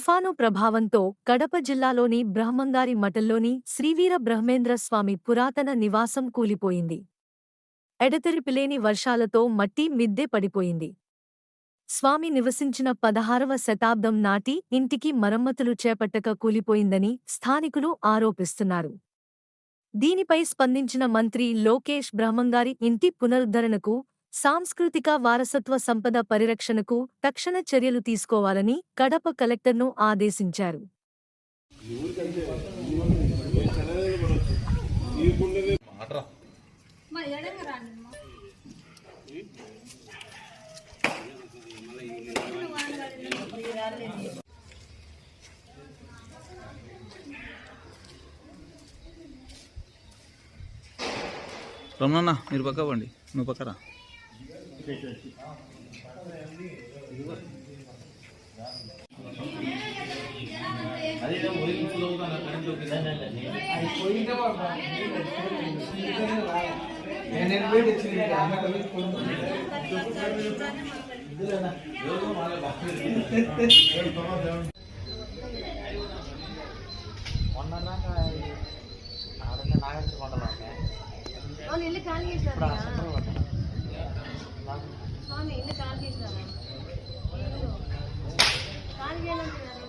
తుఫాను ప్రభావంతో కడప జిల్లాలోని బ్రహ్మంగారి మఠంలోని శ్రీవీర బ్రహ్మేంద్ర స్వామి పురాతన నివాసం కూలిపోయింది. ఎడతెరిపిలేని వర్షాలతో మట్టి మిద్దె పడిపోయింది. స్వామి నివసించిన 16వ శతాబ్దం నాటి ఇంటికి మరమ్మతులు చేపట్టక కూలిపోయిందని స్థానికులు ఆరోపిస్తున్నారు. దీనిపై స్పందించిన మంత్రి లోకేష్ బ్రహ్మంగారి ఇంటి పునరుద్ధరణకు, సాంస్కృతిక వారసత్వ సంపద పరిరక్షణకు తక్షణ చర్యలు తీసుకోవాలని కడప కలెక్టర్ను ఆదేశించారు. రమణ మీరు పక్క పండి, నువ్వు పక్కరా. వాళ్ళు ఇల్లు ఖాళీ చేసినారా? స్వామి ఇల్లు ఖాళీ చేసినారా? ఖాళీ చేయాలంటున్నారు.